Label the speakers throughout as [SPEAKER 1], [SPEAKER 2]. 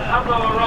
[SPEAKER 1] 这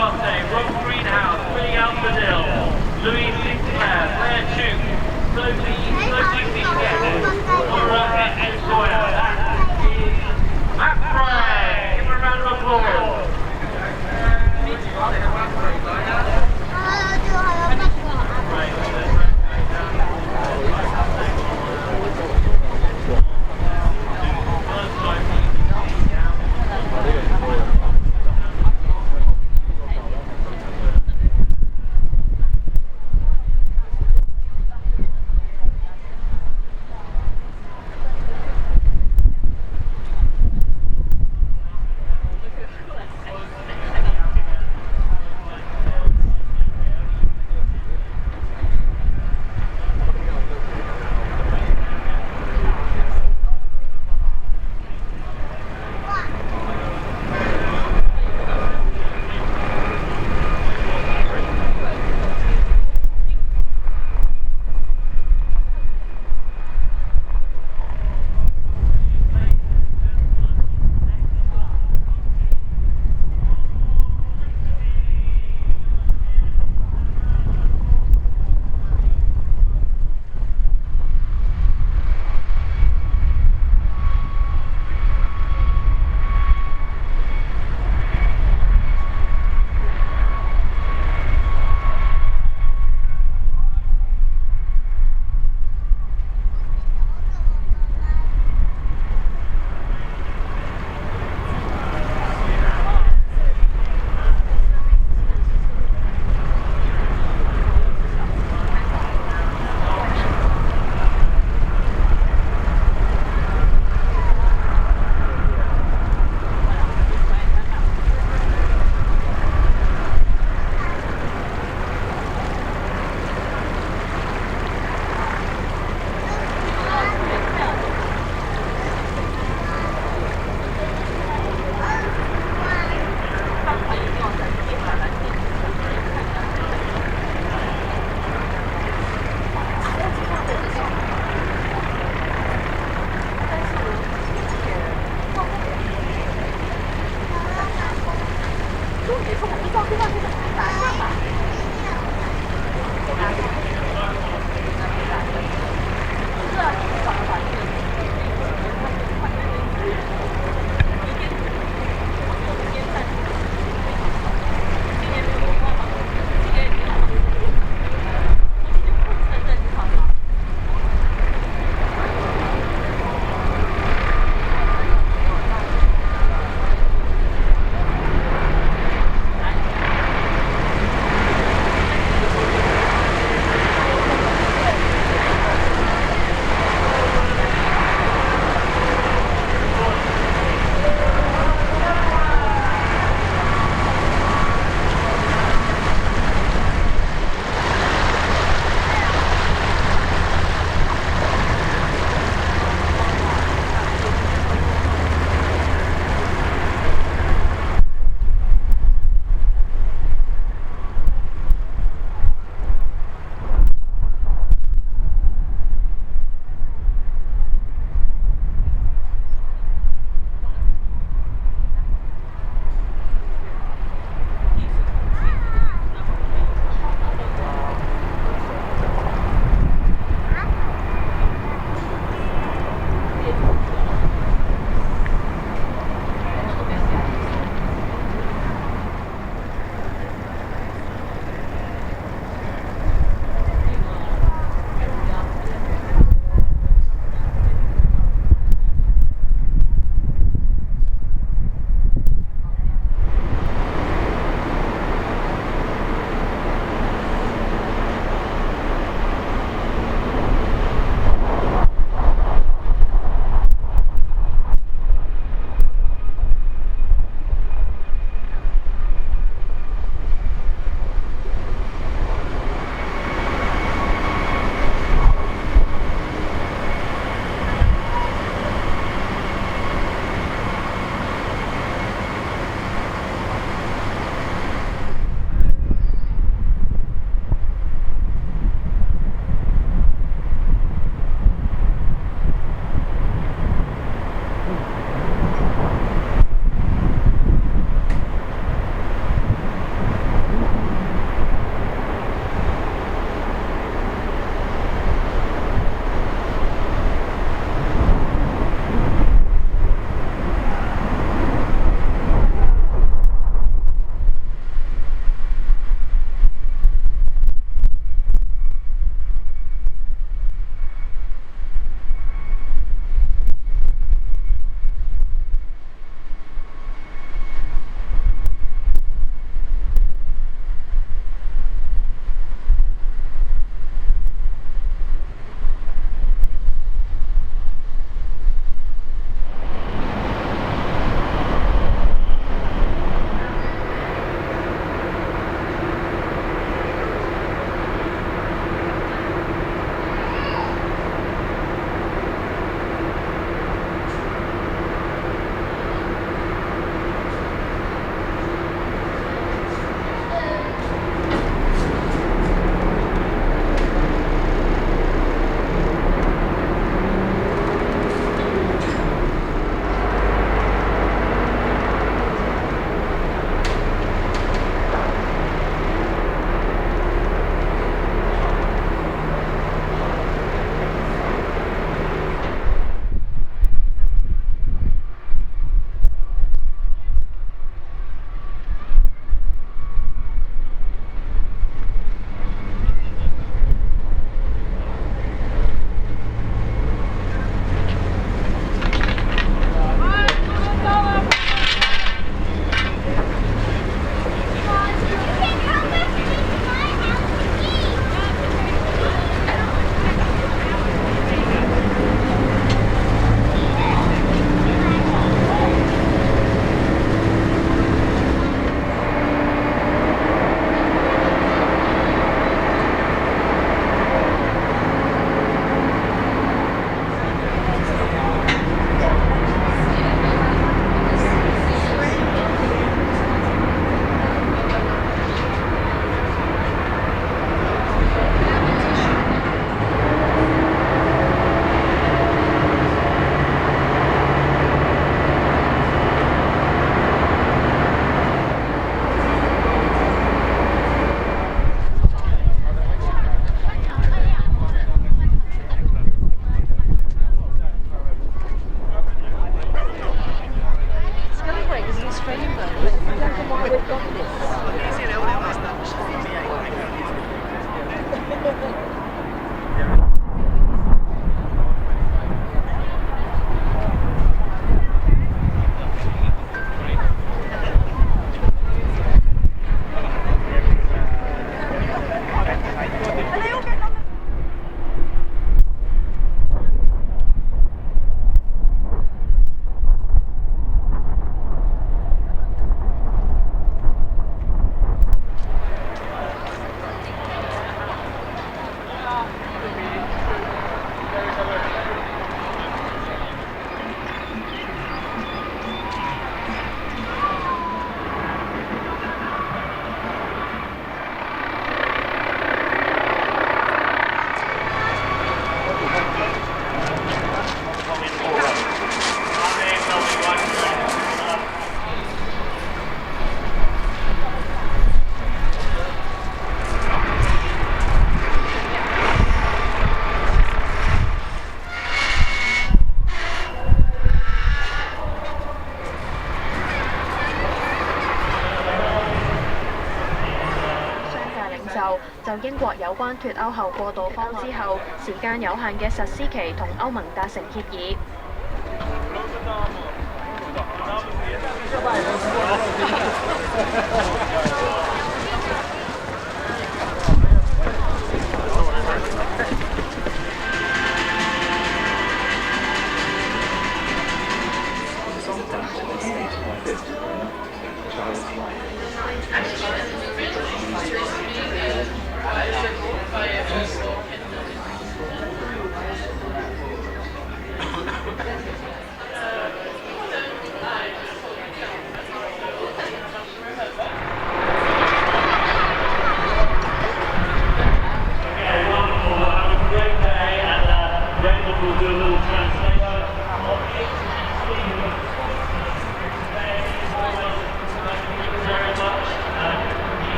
[SPEAKER 1] 就英國有關脱歐後過渡方之後，時間有限嘅實施期同歐盟達成協議。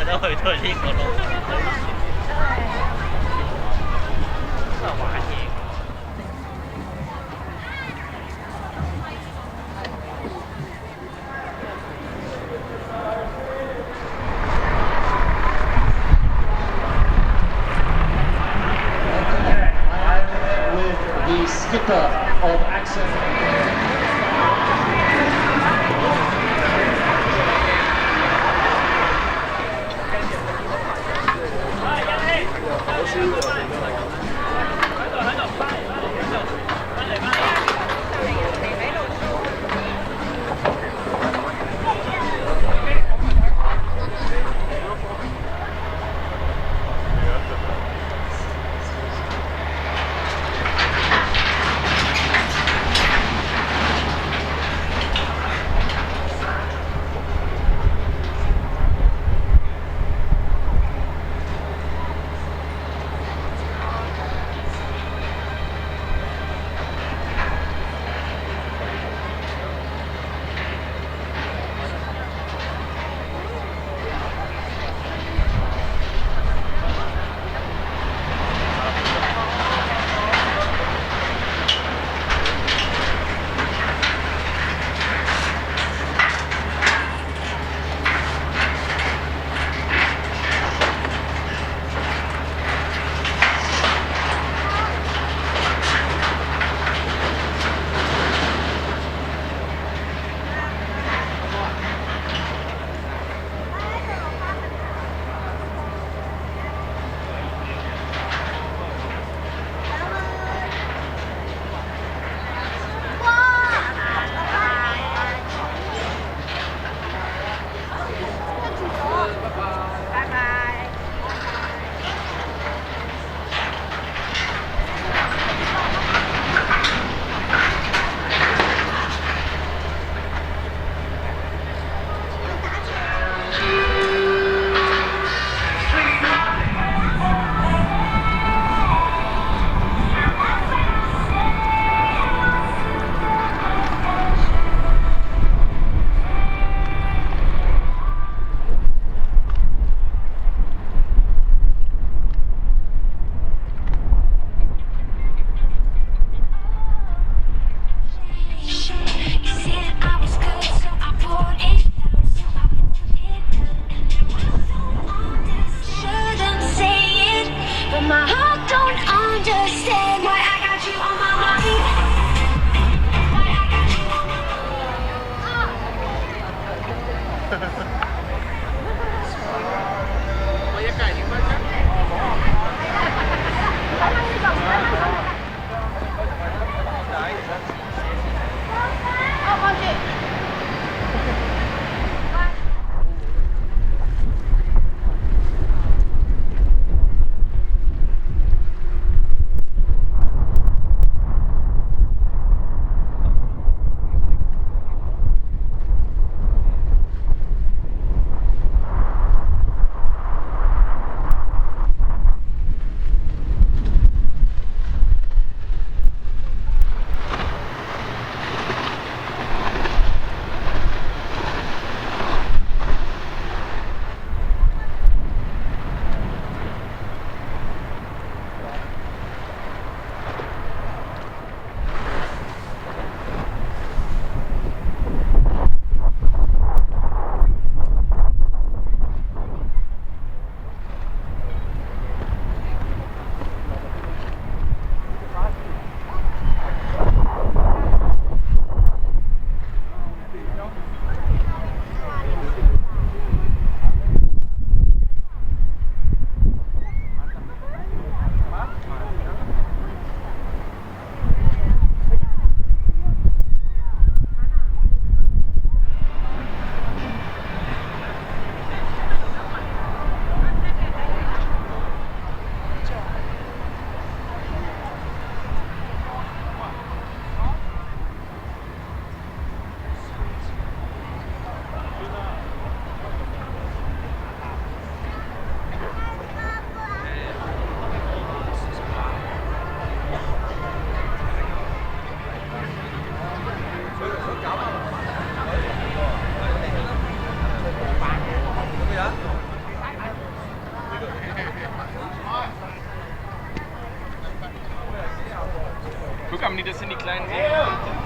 [SPEAKER 2] 都去到呢個路，都係玩嘢。
[SPEAKER 3] With the skipper of Accent.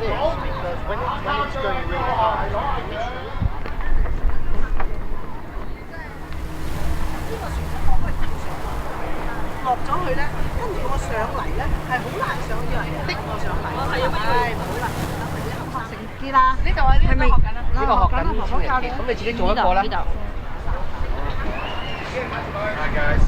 [SPEAKER 4] this because when it's going really fast.
[SPEAKER 5] 落咗去咧，跟住我上嚟咧係好難上，以為逼我上嚟。我係啊，冇啦，等佢啲合法性啲啦。呢度啊，呢度學緊啊，
[SPEAKER 4] 呢個學緊超人技，咁你自己做一個啦。Hi guys.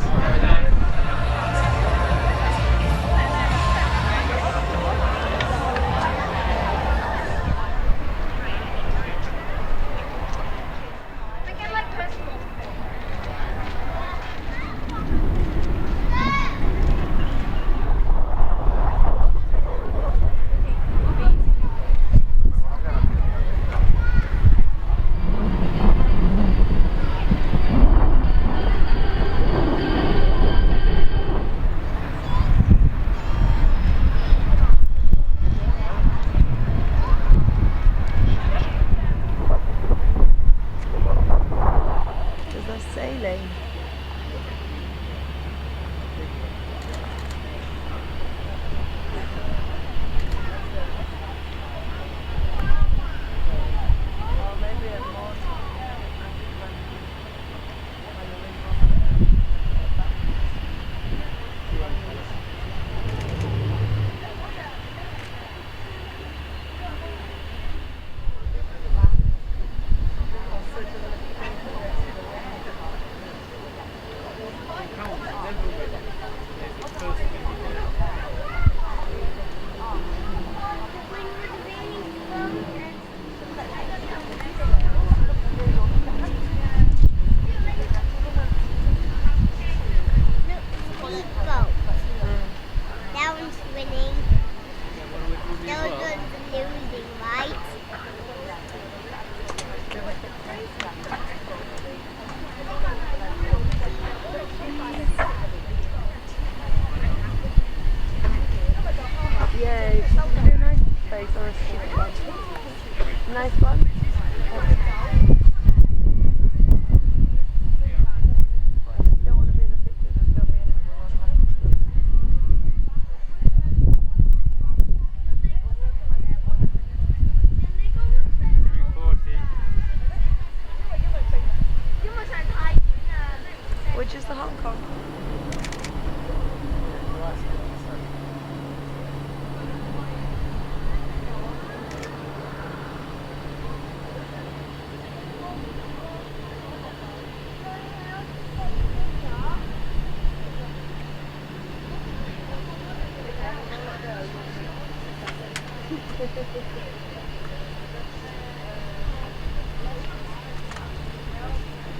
[SPEAKER 6] Which is the Hong Kong?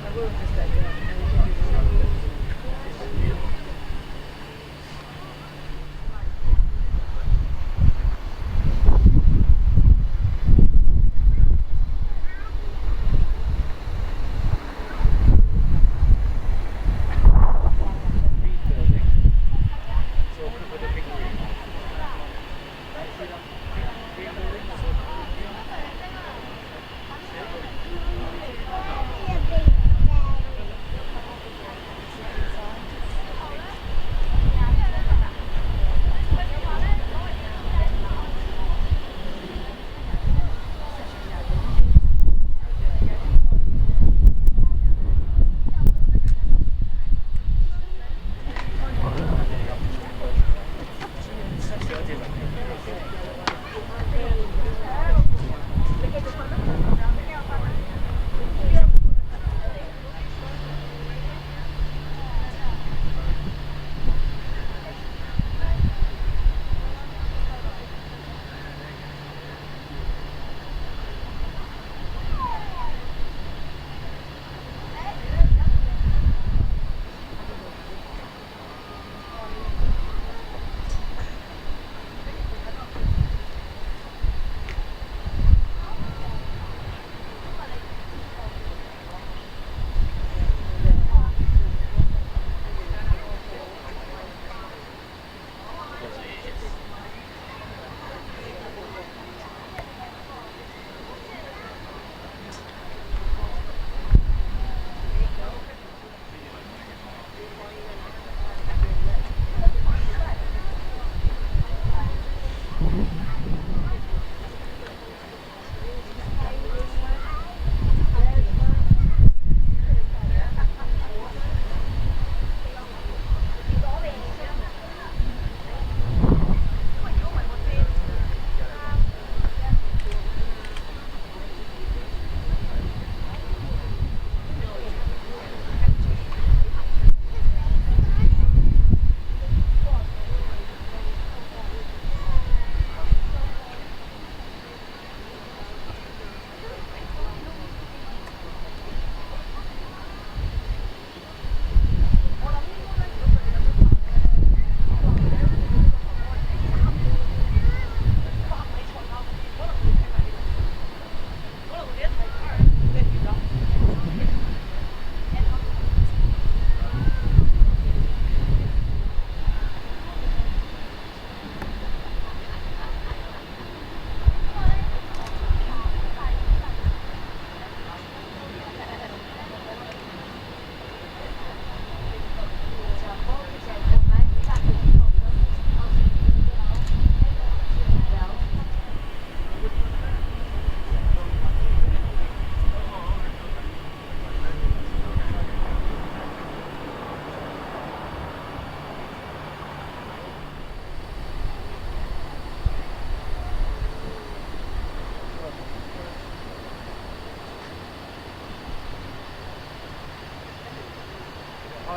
[SPEAKER 6] I will just let you know.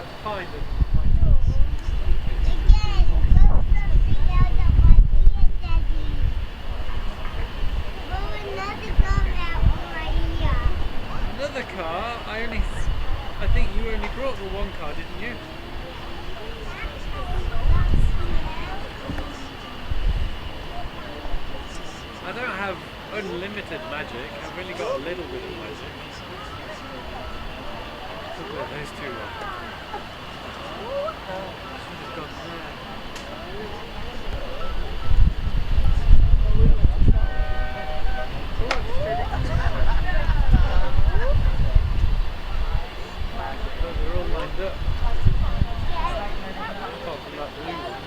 [SPEAKER 7] hard to find them. Another car? I think you only brought the one car, didn't you? I don't have unlimited magic, I've only got a little bit of magic. Look where those two are. Should have gone there. They're all lined up. Apart from that blue one.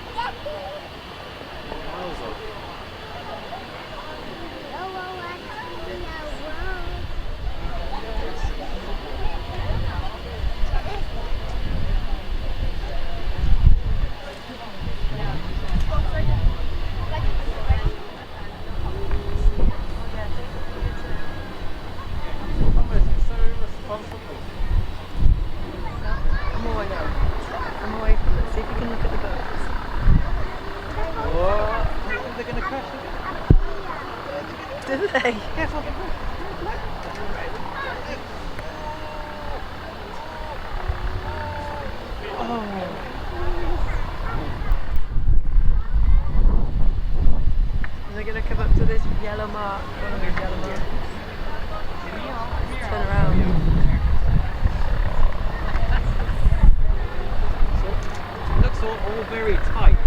[SPEAKER 7] Miles off.
[SPEAKER 6] I'm away from it. See if you can look at the boats.
[SPEAKER 7] What? They're going to crash again.
[SPEAKER 6] Do they?
[SPEAKER 7] Careful.
[SPEAKER 6] They're going to come up to this yellow mark. One of these yellow marks. Turn around.
[SPEAKER 7] It looks all very tight.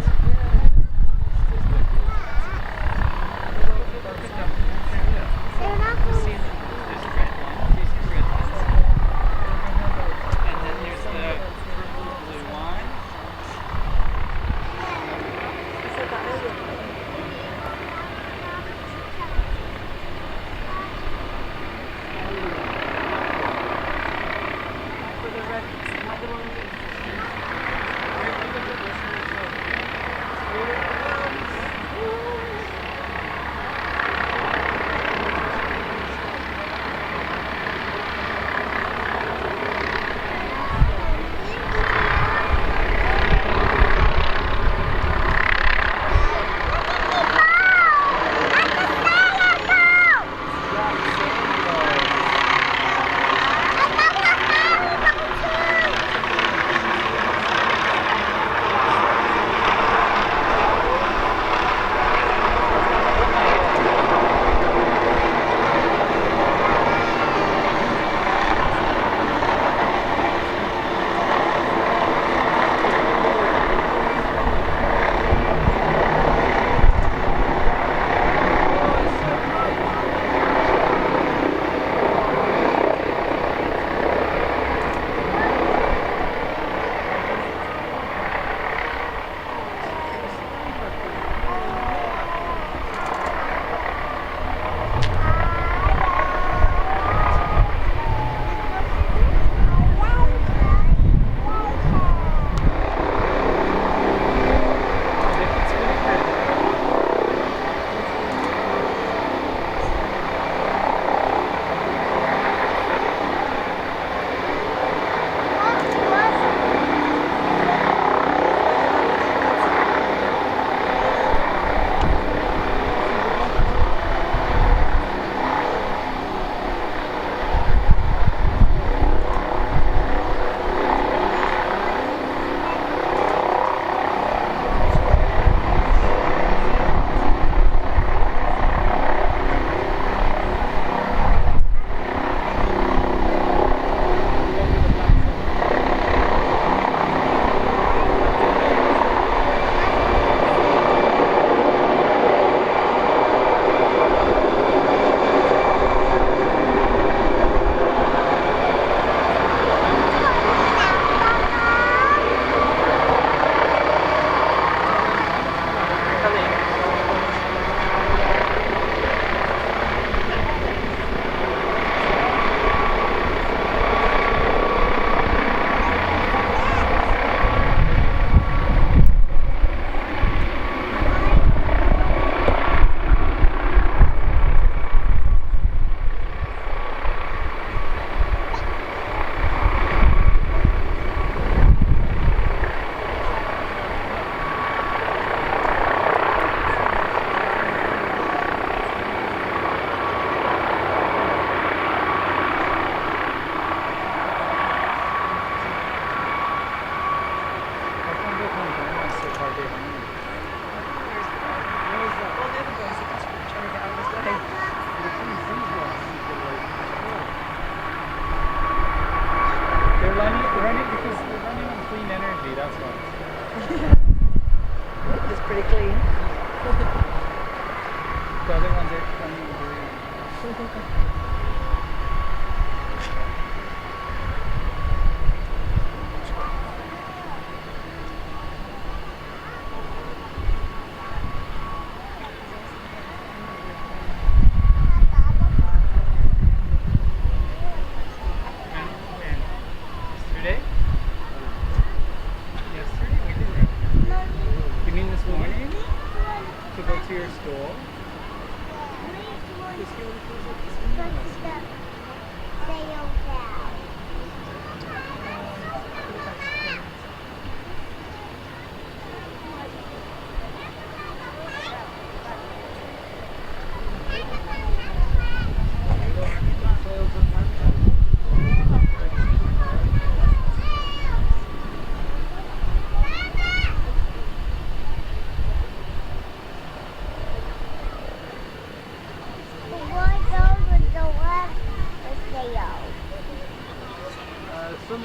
[SPEAKER 3] Some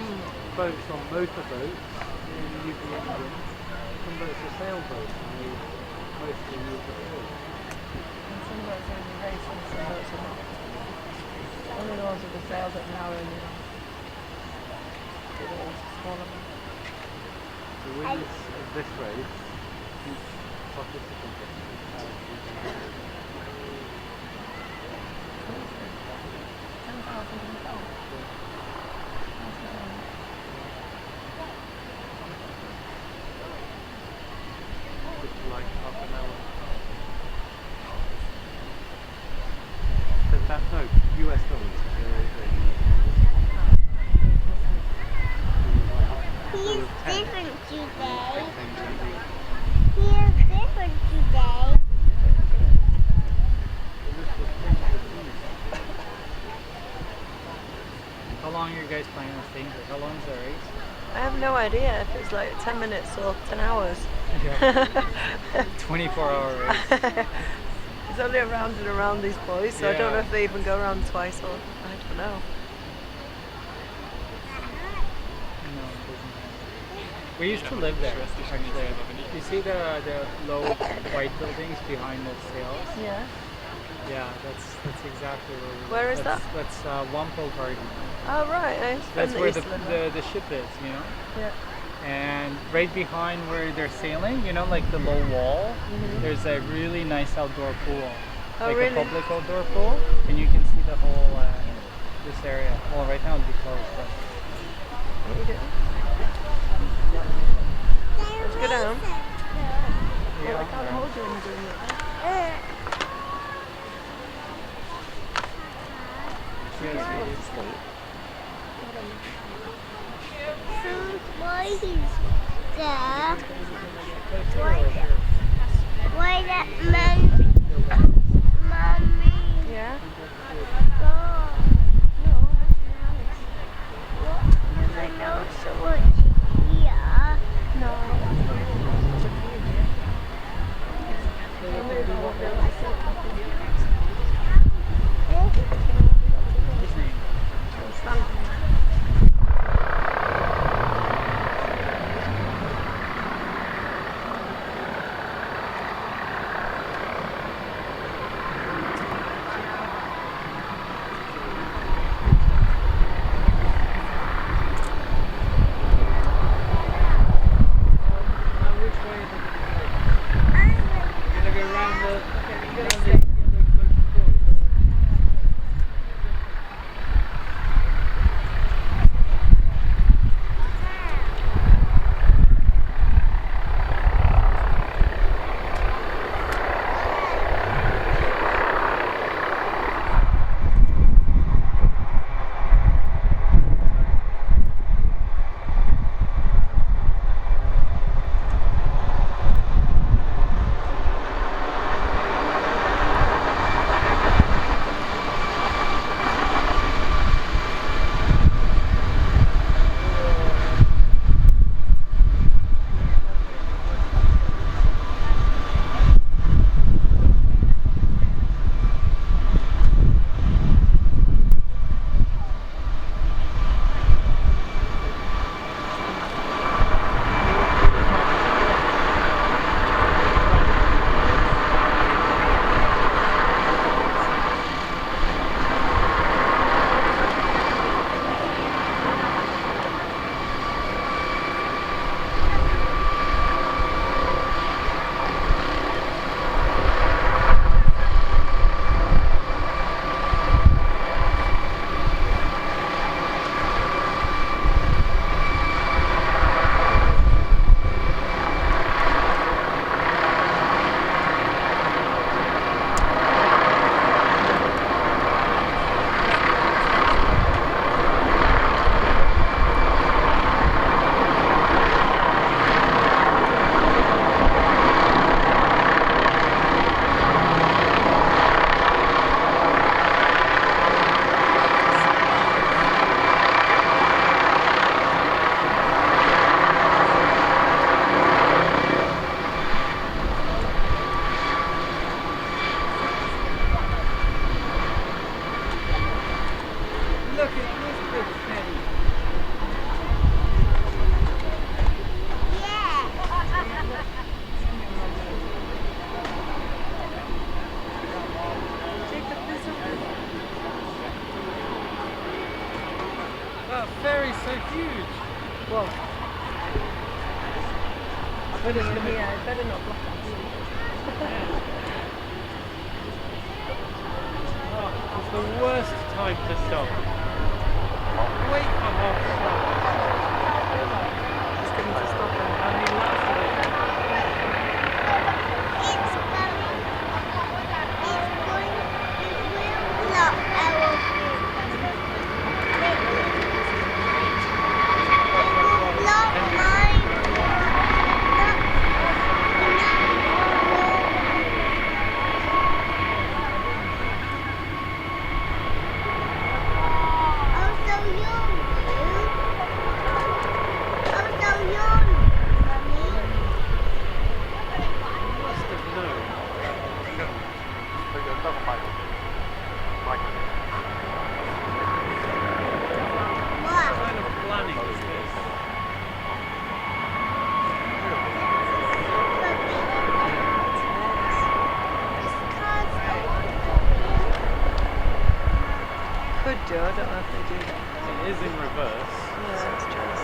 [SPEAKER 3] boats are motorboats in New Zealand, some boats are sailboats and they mostly use the field.
[SPEAKER 6] And some boats are only racing, some boats are not. Only the ones with the sails that now are in the smaller ones.
[SPEAKER 3] So in this race, each participant gets like half an hour. But that, no, US dollars.
[SPEAKER 8] He's different today. He's different today.
[SPEAKER 7] How long are you guys planning on staying for? How long is the race?
[SPEAKER 6] I have no idea if it's like 10 minutes or 10 hours.
[SPEAKER 7] Yeah. 24-hour race.
[SPEAKER 6] It's only around and around these boys, so I don't know if they even go around twice or I don't know.
[SPEAKER 7] No, it doesn't matter. We used to live there, actually. You see the low white buildings behind the sails?
[SPEAKER 6] Yeah.
[SPEAKER 7] Yeah, that's exactly where we live.
[SPEAKER 6] Where is that?
[SPEAKER 7] That's Wampo Garden.
[SPEAKER 6] Oh right,
[SPEAKER 7] That's where the ship is, you know?
[SPEAKER 6] Yeah.
[SPEAKER 7] And right behind where they're sailing, you know, like the low wall, there's a really nice outdoor pool.
[SPEAKER 6] Oh,
[SPEAKER 7] like
[SPEAKER 6] really?
[SPEAKER 7] a public outdoor pool, and you can see the whole, this area. Well, right now it'd be closed, but...
[SPEAKER 6] What are you doing? Let's go down.
[SPEAKER 7] Yeah,
[SPEAKER 6] I can't hold you when you're doing it.
[SPEAKER 8] Why he's there? Why that man? Mommy.
[SPEAKER 6] Yeah?
[SPEAKER 8] God.
[SPEAKER 6] No.
[SPEAKER 8] What? I know so much here.
[SPEAKER 7] so huge.
[SPEAKER 6] Whoa. Put it in here. I better not block that.
[SPEAKER 7] It's the worst time to stop. Wait for half stop.
[SPEAKER 6] Just going to stop there.
[SPEAKER 7] How many laps are there?
[SPEAKER 6] Could do, I don't know if they do that.
[SPEAKER 7] It is in reverse.
[SPEAKER 6] Yeah, let's try this.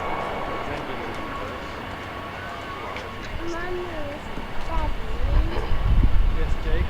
[SPEAKER 7] It's ending in reverse. Yes, Jake.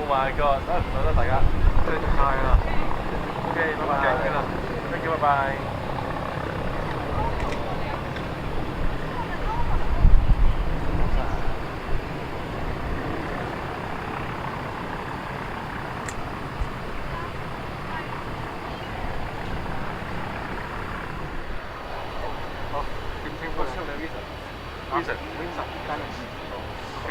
[SPEAKER 9] my god， 得唔得大家？多謝晒啦。OK， 拜拜。Thank you， 拜拜。好，點稱呼你 ？Vincent，單詞。OK。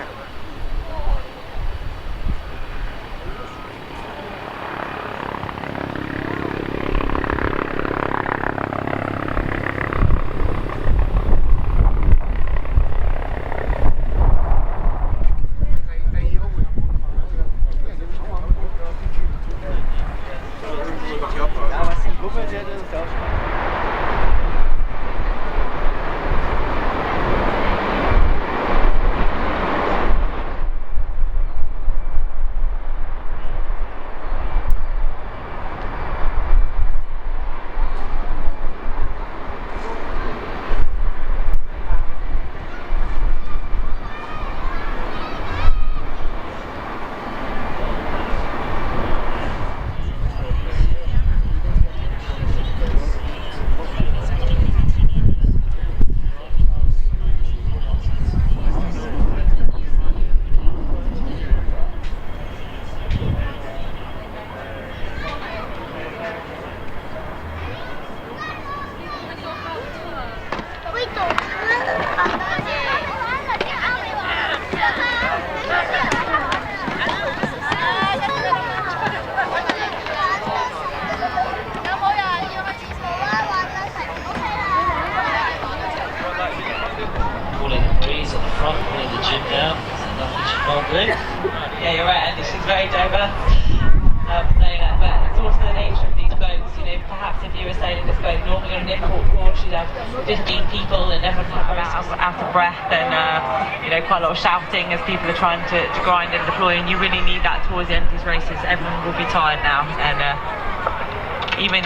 [SPEAKER 10] changeover. Saying that, but it's also the nature of these boats. You know, perhaps if you were sailing this boat normally on an import course, you'd have 15 people and everyone's out of breath and you know, quite a lot of shouting as people are trying to grind and deploy. And you really need that towards the end of these races. Everyone will be tired now, and even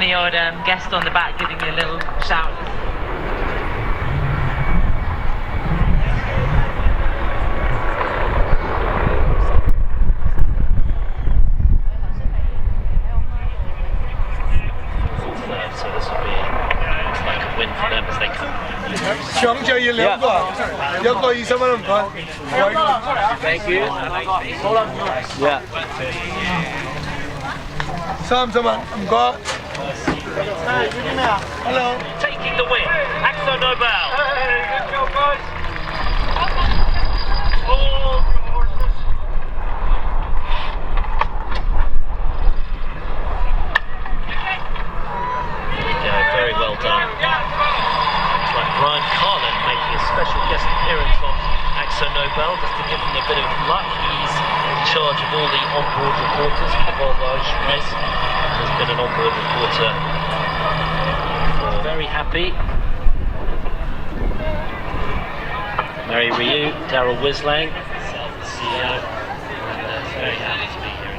[SPEAKER 10] the odd guest on the back giving you a little shout.
[SPEAKER 2] So this will be like a win for them as they come.
[SPEAKER 9] 搶著要兩個，有個20蚊唔該。
[SPEAKER 2] Thank you.
[SPEAKER 9] Yeah. 30蚊唔該。Hello.
[SPEAKER 2] Taking the win, Axo Nobel.
[SPEAKER 9] Hey, good job, guys.
[SPEAKER 2] Very well done. Looks like Brian Carlin making a special guest appearance on Axo Nobel just to give him a bit of luck. He's in charge of all the onboard reporters for the Volvo Ocean Race. There's been an onboard reporter. Very happy. Mary Ryu, Daryl Wislang, the CEO, and very happy to be here.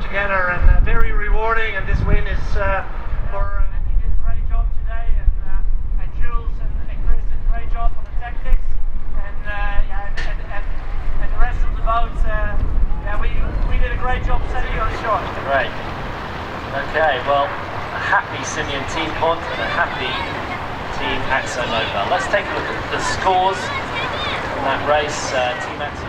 [SPEAKER 3] Together and very rewarding, and this win is for you did a great job today, and Jules and Chris did a great job on the tactics, and the rest of the boats. We did a great job setting you on shore.
[SPEAKER 2] Great. Okay, well, a happy Simeon Team Pond and a happy Team Axo Nobel. Let's take a look at the scores from that race. Team Axo.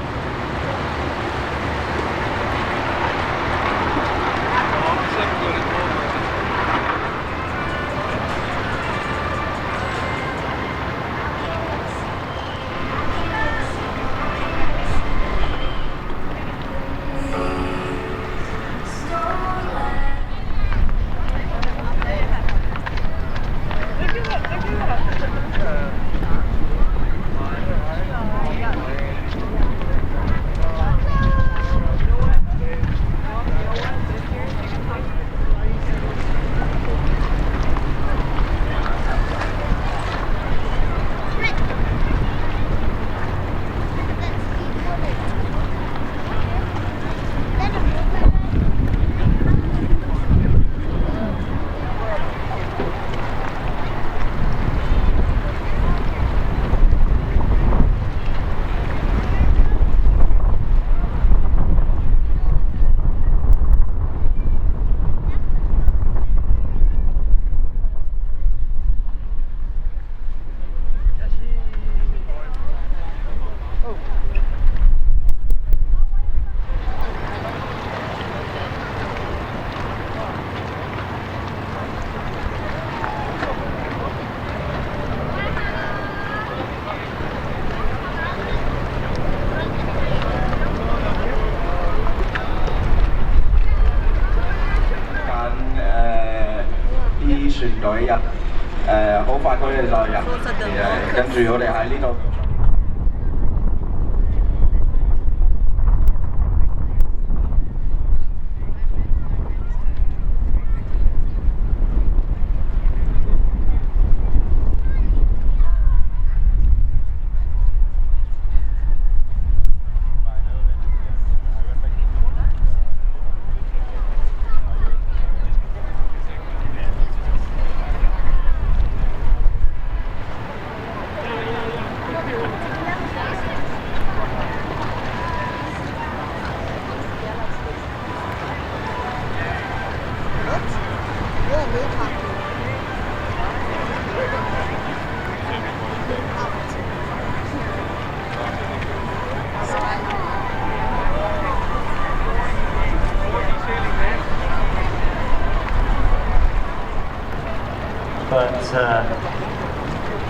[SPEAKER 2] but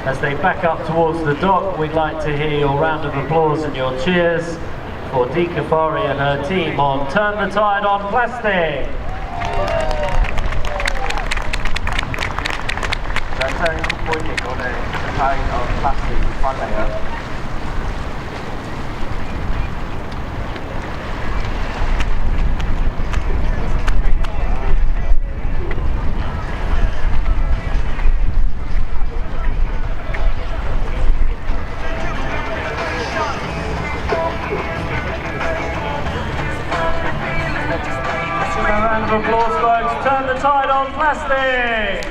[SPEAKER 2] as they back up towards the dock, we'd like to hear your round of applause and your cheers for Dee Kafari and her team on Turn the Tide on Plastic.
[SPEAKER 9] 掌聲歡迎我哋Tide on Plastic 翻嚟啊！
[SPEAKER 2] Round of applause, folks. Turn the tide on Plastic.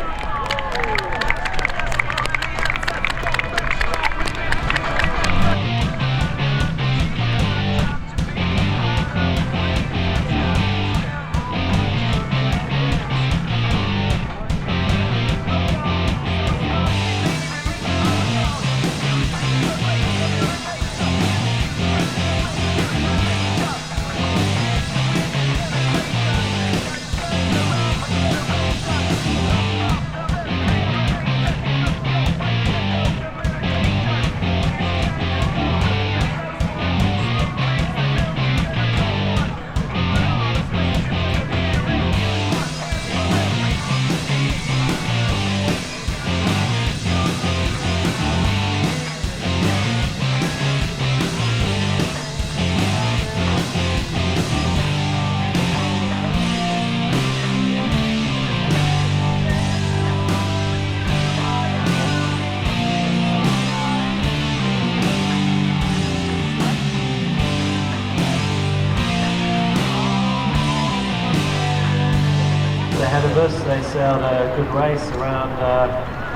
[SPEAKER 2] Ahead of us, they sailed a good race around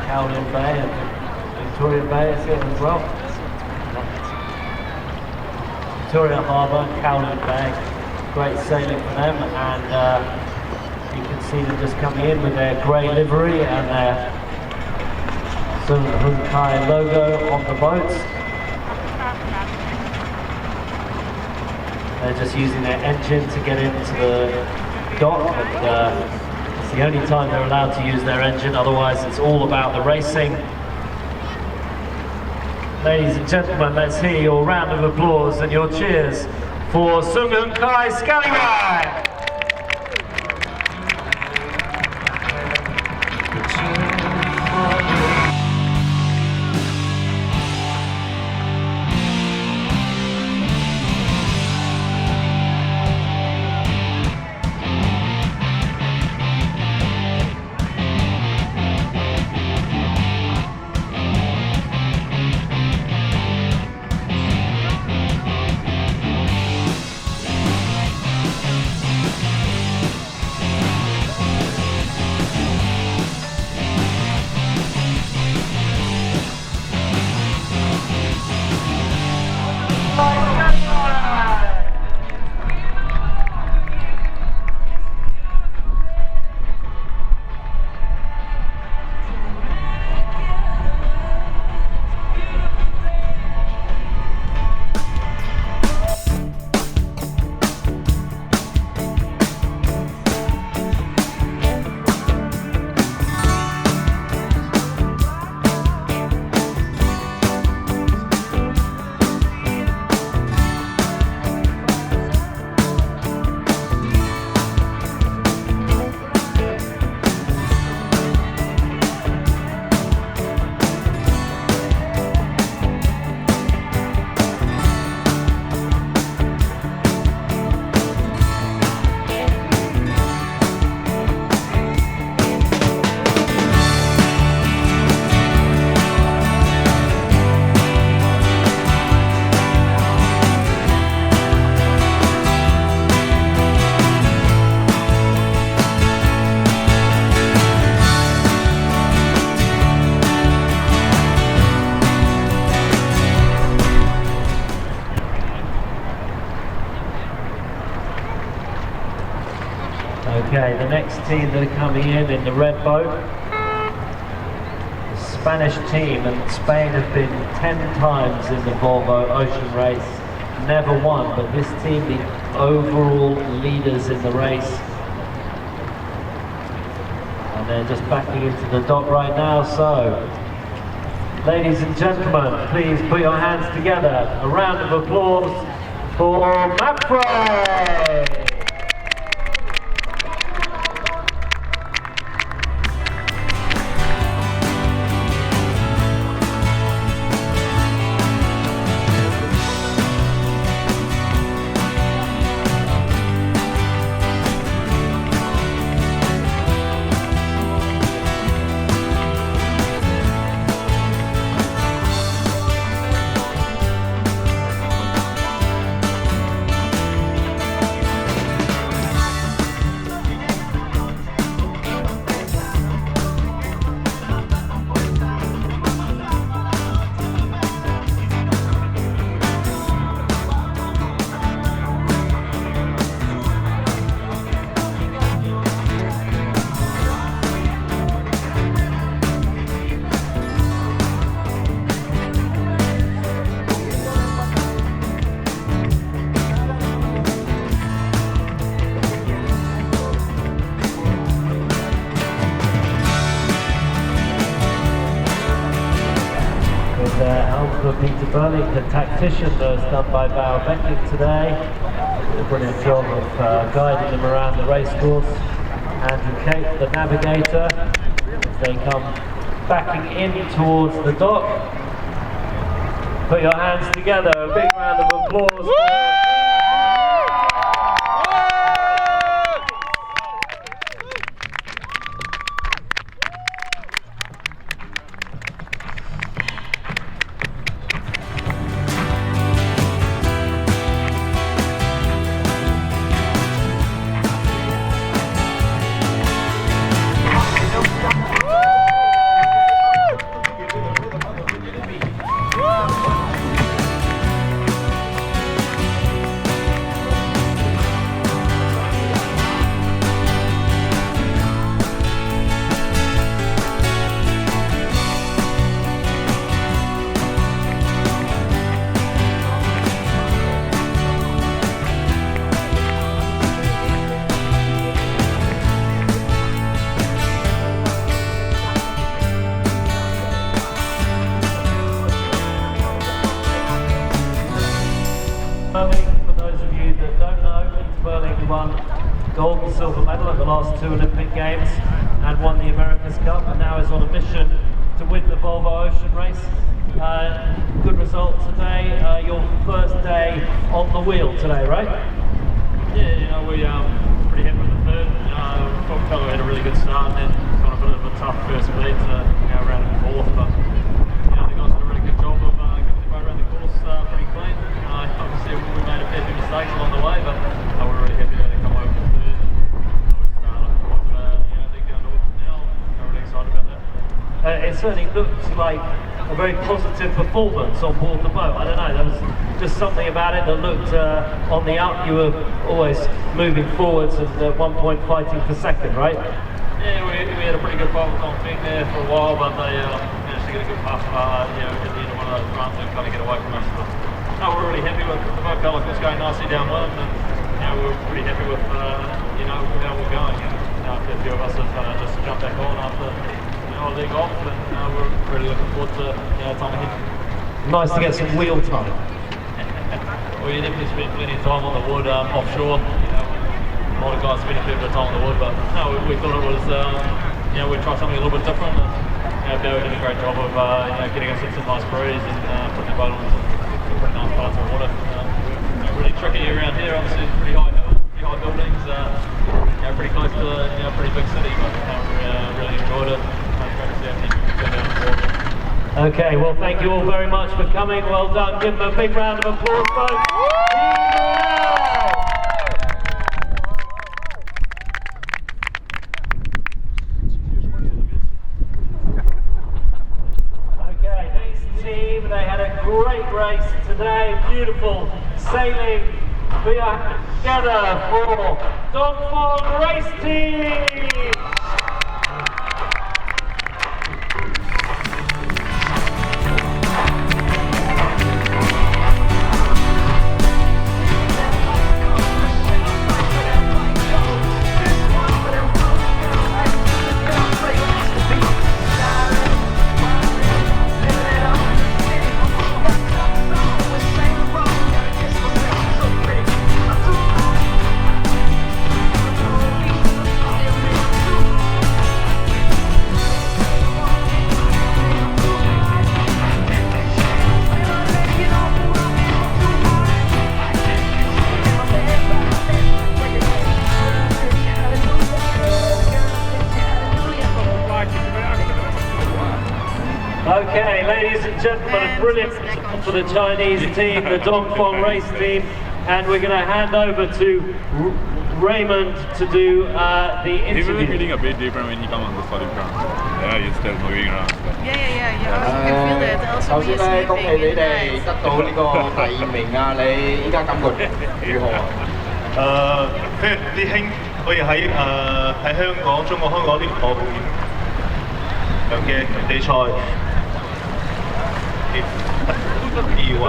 [SPEAKER 2] Kowloon Bay and Victoria Bay as well. Victoria Harbour, Kowloon Bay, great sailing for them, and you can see them just coming in with their grey livery and their HongKongMap logo on the boats. They're just using their engine to get into the dock, and it's the only time they're allowed to use their engine, otherwise it's all about the racing. Ladies and gentlemen, let's hear your round of applause and your cheers for HongKongMap Scallywag! Okay, the next team that are coming in the red boat, the Spanish team, and Spain have been 10 times in the Volvo Ocean Race, never won, but this team, the overall leaders in the race. And they're just backing into the dock right now. So, ladies and gentlemen, please put your hands together. A round of applause for MapFrey! Peter Burley, the tactician, that's done by Val Becking today. Did a brilliant job of guiding them around the racecourse. Andrew Cape, the navigator, as they come backing in towards the dock. Put your hands together, a big round of applause. For those of you that don't know, Peter Burling won gold and silver medal at the last 2 Olympic Games and won the America's Cup, and now is on a mission to win the Volvo Ocean Race. Good result today. Your first day on the wheel today, right?
[SPEAKER 9] Yeah, you know, we pretty happy with the third. Fellow had a really good start, and then got a bit of a tough first beat to around in fourth, but the guys did a really good job of getting the boat around the course pretty clean. Obviously we made a fair few mistakes along the way, but we're really happy to come over to third. Really excited about that.
[SPEAKER 2] It certainly looks like a very positive performance on board the boat. I don't know, there was just something about it that looked on the up. You were always moving forwards and at one point fighting for second, right?
[SPEAKER 9] Yeah, we had a pretty good fight with Kwun Tong Pier there for a while, but they managed to get a good pass at the end of one of those runs and kind of get away from us. But, no, we're really happy with the boat. Felt like it was going nicely downwind, and we're pretty happy with how we're going. A few of us have just jumped back on after a leg off, and we're really looking forward to time ahead.
[SPEAKER 2] Nice to get some wheel time.
[SPEAKER 9] Well, you definitely spent plenty of time on the wood offshore. A lot of guys spend a fair bit of time on the wood, but no, we thought it was we'd try something a little bit different. And Barry did a great job of getting us in some nice breeze and putting the boat on some pretty nice parts of water. Really tricky around here, obviously pretty high hills, pretty high buildings, pretty close to a pretty big city, but we really enjoyed it.
[SPEAKER 2] Okay, well thank you all very much for coming. Well done. Give them a big round of applause, folks. Okay, this team, they had a great race today. Beautiful sailing. We are together for Dongfang Race Team. Okay, ladies and gentlemen, a brilliant for the Chinese team, the Dongfeng race team, and we're going to hand over to Raymond to do the interview.
[SPEAKER 11] He's really feeling a bit different when he comes on the solid ground. Yeah, he's still moving around.
[SPEAKER 6] Yeah. Also can feel it. Also
[SPEAKER 4] 首先咧，恭喜你哋得到呢個第2名啊！你依家感覺如何啊？
[SPEAKER 12] 跟住啲兄可以喺香港、中國香港呢個嘅比賽，以為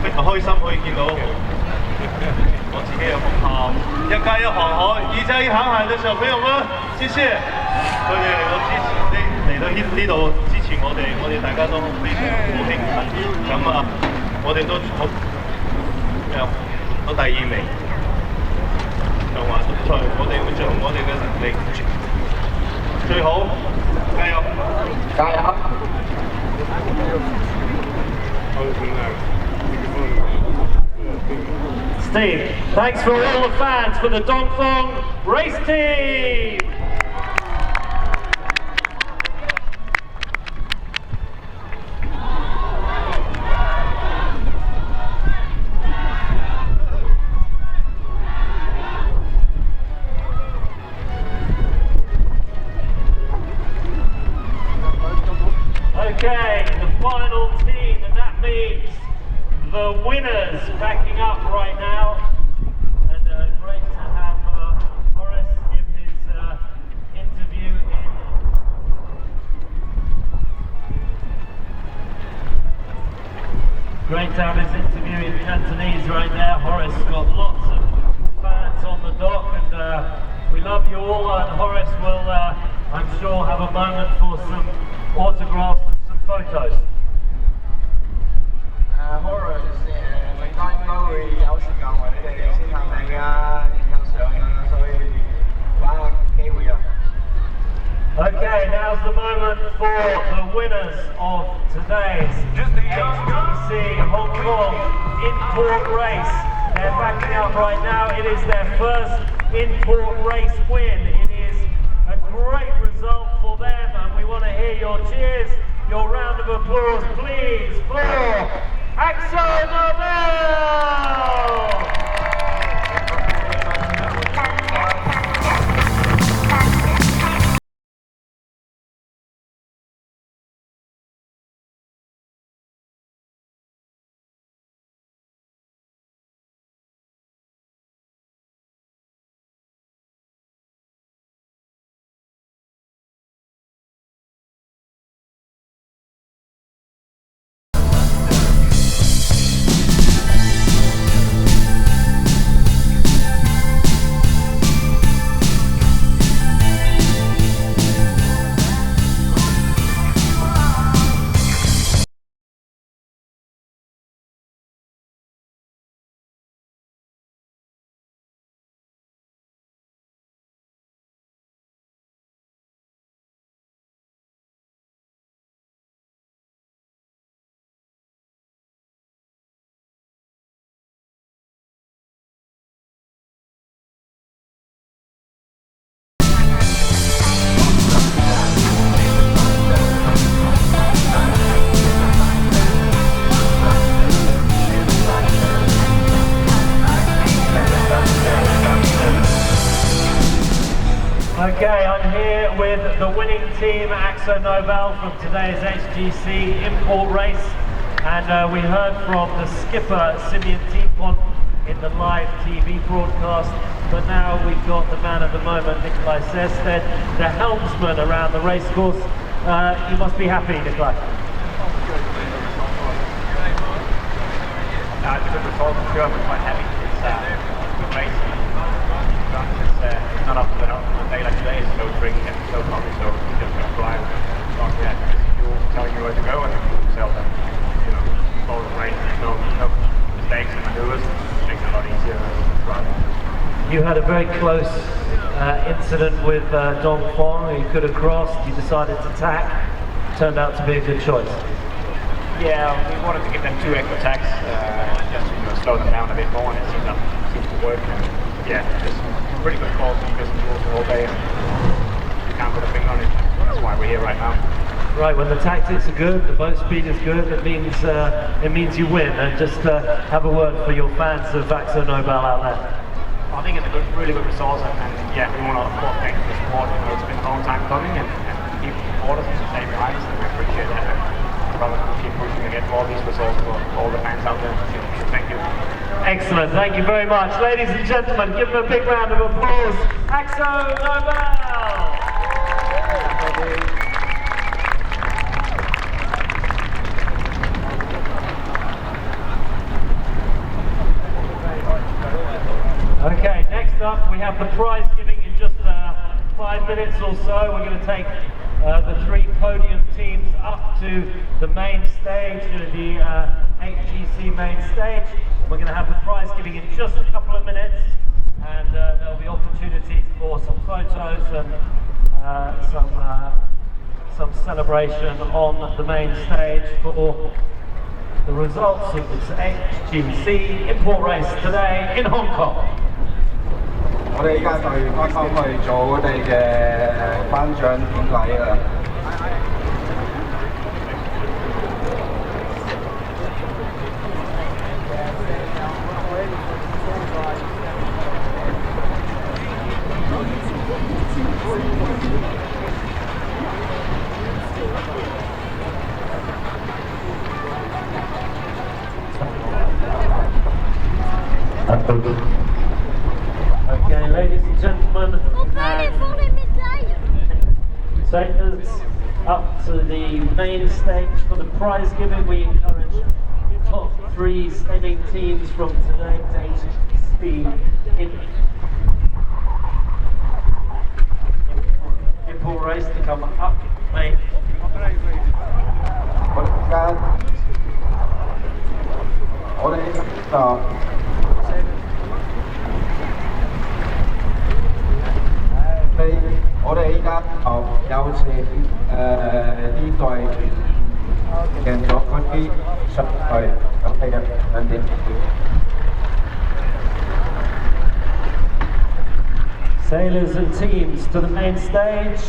[SPEAKER 12] 非常開心可以見到我自己嘅學校1+1航海2+1航海嘅小朋友們，謝謝佢哋嚟到呢度支持我哋大家都非常好興奮。咁啊，我哋都攞第2名。就話賽，我哋會盡我哋嘅能力，最好，加油！加油！
[SPEAKER 2] Steve, thanks for all the fans for the Dongfeng race team! Okay, the final team, and that means the winners backing up right now. And great to have Horace give his interview Great to have his interview in Cantonese right now. Horace got lots of fans on the dock, and we love you all. And Horace will, I'm sure, have a moment for some autographs and some photos.
[SPEAKER 4] Horace 永嘉應該會有時間為你哋先探命啊，影下相啊，所以玩個機會啊。
[SPEAKER 2] Okay, now's the moment for the winners of today's HGC Hong Kong import race. They're backing up right now. It is their first import race win. It is a great result for them, and we want to hear your cheers, your round of applause, please, for Axel Nobel! Okay, I'm here with the winning team, Axo Nobel, from today's HGC import race, and we heard from the skipper, Simeon Tipon, in the live TV broadcast, but now we've got the man of the moment, Nikolai Sersted, the helmsman around the racecourse. You must be happy, Nikolai.
[SPEAKER 13] No, it's a good result. I'm sure I'm quite happy. It's a good race. It's not up to a day like today. It's so tricky and so bumpy, so you just got to fly. You're telling you where to go and yourself and follow the race. No mistakes and maneuvers. It makes it a lot easier driving.
[SPEAKER 2] You had a very close incident with Dongfeng. You could have crossed. You decided to tack. Turned out to be a good choice.
[SPEAKER 13] Yeah, we wanted to give them 2 extra tacks, just to slow them down a bit more, and it seemed to work. And yeah, just pretty good calls. You just walk the whole day, and you can't put a finger on it. That's why we're here right now.
[SPEAKER 2] Right, when the tactics are good, the boat speed is good, it means you win. And just have a word for your fans of Axo Nobel out there.
[SPEAKER 13] I think it's a really good result, and yeah, we want to thank the support. It's been a long time coming, and people support us and stay behind us, and we appreciate that. And probably keep pushing to get all these results for all the fans out there. So thank you.
[SPEAKER 2] Excellent, thank you very much. Ladies and gentlemen, give them a big round of applause. Axo Nobel! Okay, next up we have the prize giving in just 5 minutes or so. We're going to take the 3 podium teams up to the main stage, the HGC main stage. We're going to have the prize giving in just a couple of minutes, and there'll be opportunities for some photos and some celebration on the main stage for the results of this HGC import race today in Hong Kong.
[SPEAKER 4] 我哋依家就要開收去做我哋嘅頒獎典禮啦。
[SPEAKER 2] Okay, ladies and gentlemen, sailors up to the main stage for the prize giving. We encourage top 3 sailing teams from today's HGC import race to come up main.
[SPEAKER 4] 我哋依家有請呢隊贏咗嗰啲上去，OK嘅，兩點。
[SPEAKER 2] Sailors and teams to the main stage.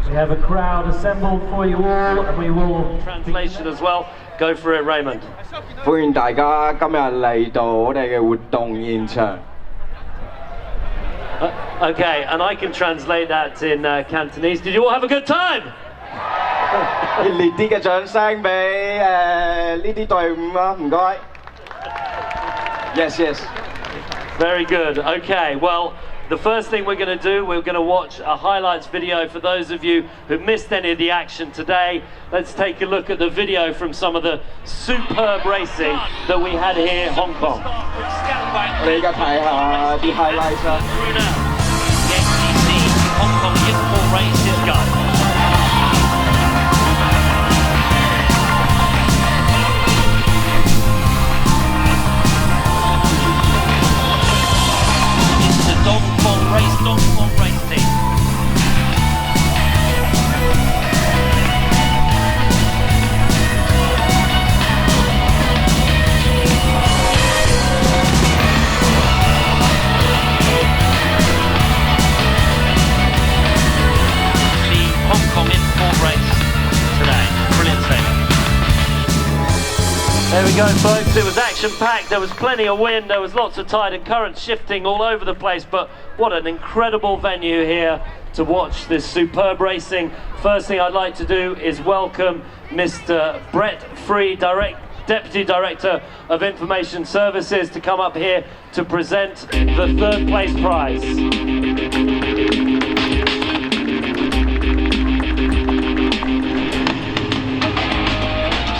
[SPEAKER 2] We have a crowd assembled for you all, and we will translation as well. Go for it, Raymond.
[SPEAKER 4] 歡迎大家今日嚟到我哋嘅活動現場。
[SPEAKER 2] Okay, and I can translate that in Cantonese. Did you all have a good time?
[SPEAKER 4] 熱烈啲嘅掌聲俾呢啲隊伍啊，唔該。Yes, yes.
[SPEAKER 2] Very good. Okay, well, the first thing we're going to do, we're going to watch a highlights video for those of you who missed any of the action today. Let's take a look at the video from some of the superb racing that we had here in Hong Kong.
[SPEAKER 4] 我哋而家睇下啲 highlights 啦。
[SPEAKER 2] The HGC Hong Kong import races go. Dongfeng race team. The Hong Kong import race today. Brilliant sailing. There we go, folks. It was action-packed. There was plenty of wind. There was lots of tide and current shifting all over the place. But what an incredible venue here to watch this superb racing. First thing I'd like to do is welcome Mr. Brett Free, Deputy Director of Information Services, to come up here to present the 3rd place prize.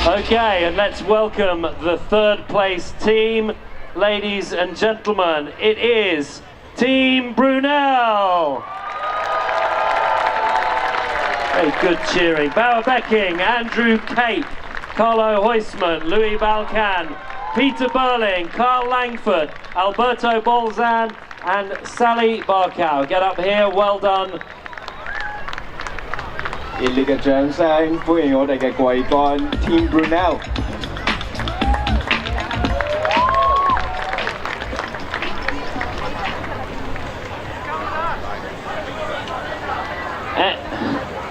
[SPEAKER 2] Okay, and let's welcome the 3rd place team. Ladies and gentlemen, it is Team Brunel. Very good cheering. Bauer Becking, Andrew Cape, Carlo Huisman, Louis Balcan, Peter Burling, Carl Langford, Alberto Bolzan and Sally Barkow. Get up here, well done.
[SPEAKER 4] 熱烈嘅掌聲，歡迎我哋嘅季軍 Team Brunel。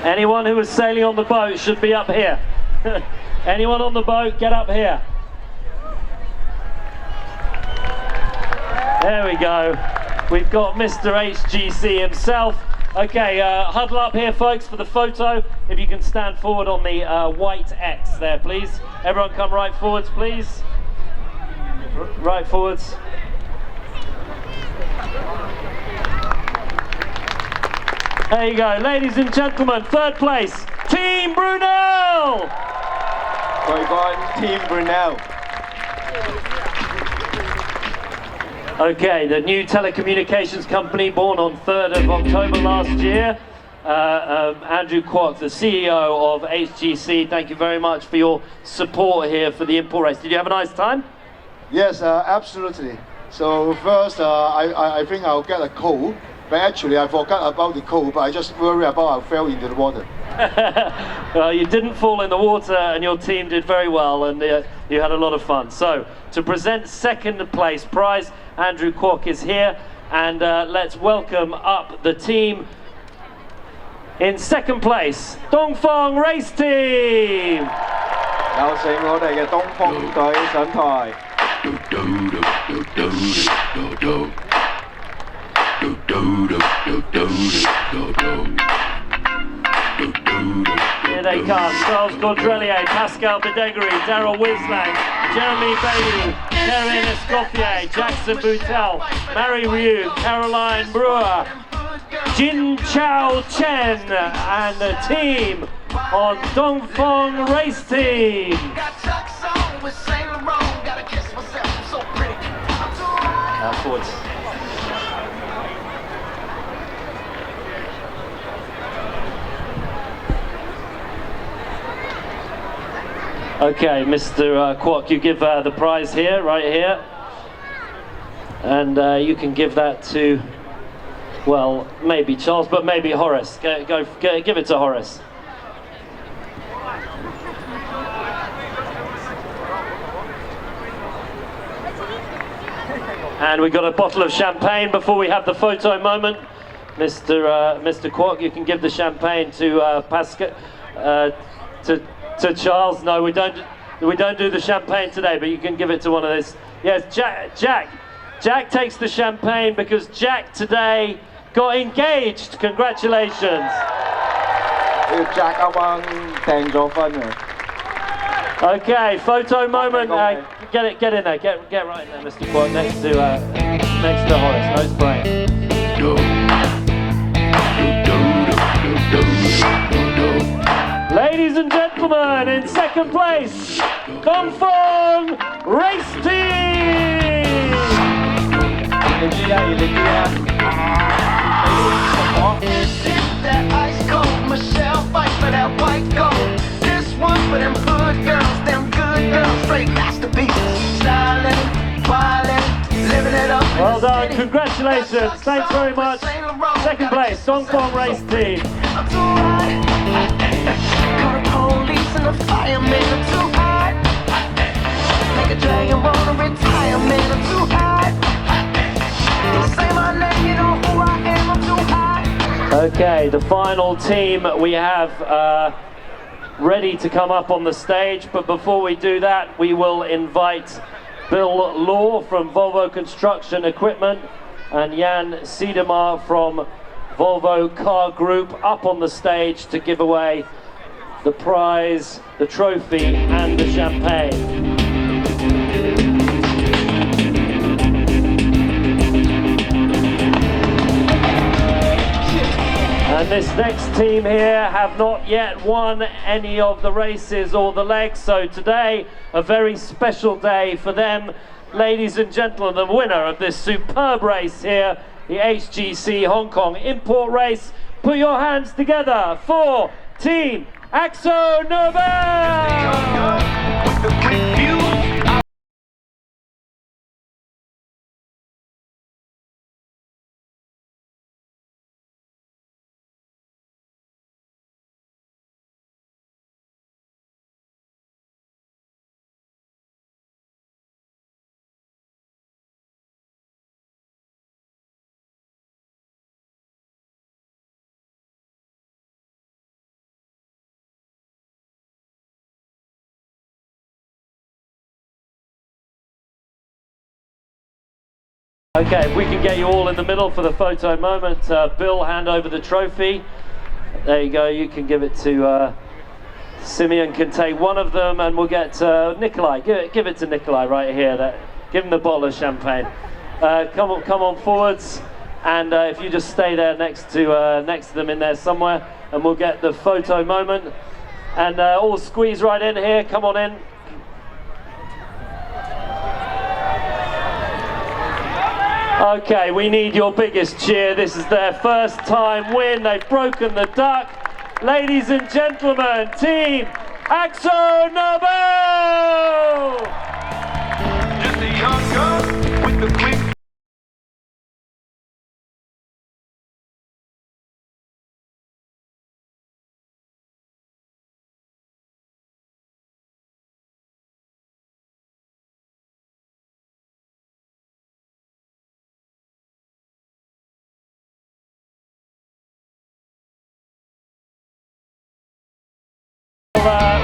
[SPEAKER 2] Anyone who was sailing on the boat should be up here. Anyone on the boat, get up here. There we go. We've got Mr. HGC himself. Okay, huddle up here, folks, for the photo. If you can stand forward on the white X there, please. Everyone come right forwards, please. Right forwards. There you go. Ladies and gentlemen, third place, Team Brunel!
[SPEAKER 4] We're going Team Brunel.
[SPEAKER 2] Okay, the new telecommunications company born on 3rd of October last year. Andrew Kwok, the CEO of HGC, thank you very much for your support here for the import race. Did you have a nice time?
[SPEAKER 14] Yes, absolutely. So first, I think I'll get a cold, but actually I forgot about the cold, but I just worry about I fell into the water.
[SPEAKER 2] Well, you didn't fall in the water and your team did very well, and you had a lot of fun. So, to present second place prize, Andrew Kwok is here, and let's welcome up the team. In second place, Dongfang Race Team!
[SPEAKER 4] 有請我哋嘅東方隊上台。
[SPEAKER 2] Here they come, Charles Gaudrelier, Pascal Bedegary, Daryl Wislang, Jeremy Bailey, Kevin Escoffier, Jackson Boutel, Mary Ryu, Caroline Brewer, Jin Chao Chen, and the team on Dongfang Race Team. Forwards. Okay, Mr. Kwok, you give the prize here, right here, and you can give that to, well, maybe Charles, but maybe Horace. Go, give it to Horace. And we've got a bottle of champagne before we have the photo moment. Mr. Kwok, you can give the champagne to Pascal, to Charles. No, we don't do the champagne today, but you can give it to one of these. Yes, Jack takes the champagne because Jack today got engaged. Congratulations.
[SPEAKER 4] Jack 啱啱訂咗婚啊！
[SPEAKER 2] Okay, photo moment. Get in there. Get right in there, Mr. Kwok, next to Horace. No spraying. Ladies and gentlemen, in second place, Dongfang Race Team. That ice cold, Michelle fight for that white gold. This one for them hood girls, them good girls, straight masterpieces. Styling, wildin', living it up. Well done, congratulations, thanks very much. Second place, Dongfang Race Team. I'm too hot. Call the police and the firemen, I'm too hot. Make a dragon wanna retire, man, I'm too hot. Say my name, you know who I am, I'm too hot. Okay, the final team we have ready to come up on the stage, but before we do that, we will invite Bill Law from Volvo Construction Equipment and Jan Siedemar from Volvo Car Group up on the stage to give away the prize, the trophy and the champagne. And this next team here have not yet won any of the races or the legs, so today a very special day for them. Ladies and gentlemen, the winner of this superb race here, the HGC Hong Kong import race. Put your hands together for Team Akzo Nobel! Okay, if we can get you all in the middle for the photo moment. Bill, hand over the trophy. There you go, you can give it to Simeon can take one of them, and we'll get Nikolai. Give it to Nikolai right here. Give him the bottle of champagne. Come on forwards, and if you just stay there next to them in there somewhere, and we'll get the photo moment. And all squeeze right in here. Come on in. Okay, we need your biggest cheer. This is their first time win. They've broken the duck. Ladies and gentlemen, Team Akzo Nobel!
[SPEAKER 15] Just a young girl with the quick.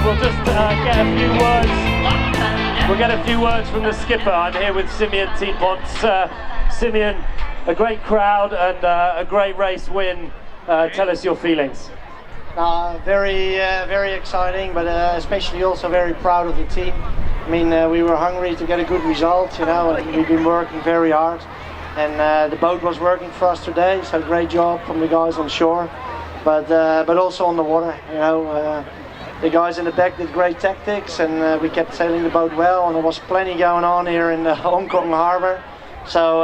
[SPEAKER 2] We'll just get a few words. We'll get a few words from the skipper. I'm here with Simeon Teapont. Simeon, a great crowd and a great race win. Tell us your feelings.
[SPEAKER 16] Very exciting, but especially also very proud of the team. I mean, we were hungry to get a good result, you know, and we've been working very hard. And the boat was working for us today, so great job from the guys on shore, but also on the water, you know. The guys in the back did great tactics, and we kept sailing the boat well, and there was plenty going on here in the Hong Kong harbour. So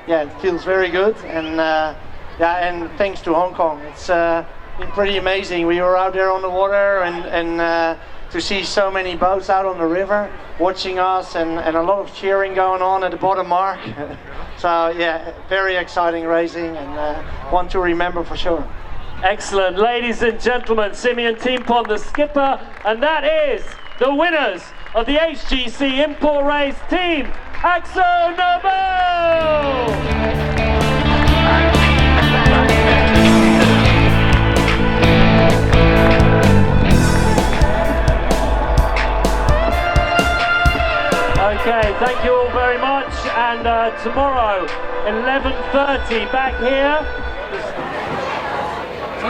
[SPEAKER 16] yeah, it feels very good, and yeah, and thanks to Hong Kong, it's been pretty amazing. We were out there on the water, and to see so many boats out on the river watching us, and a lot of cheering going on at the bottom mark. So yeah, very exciting racing, and one to remember for sure.
[SPEAKER 2] Excellent. Ladies and gentlemen, Simeon Teapont, the skipper, and that is the winners of the HGC Import Race, Team Akzo Nobel! Okay, thank you all very much, and tomorrow, 11:30, back here.
[SPEAKER 13] The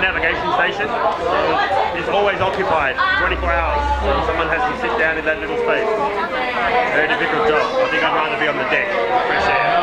[SPEAKER 13] navigation station is always occupied 24 hours. Someone has to sit down in that little space. Very difficult job. I think I'd rather be on the deck. Fresh air.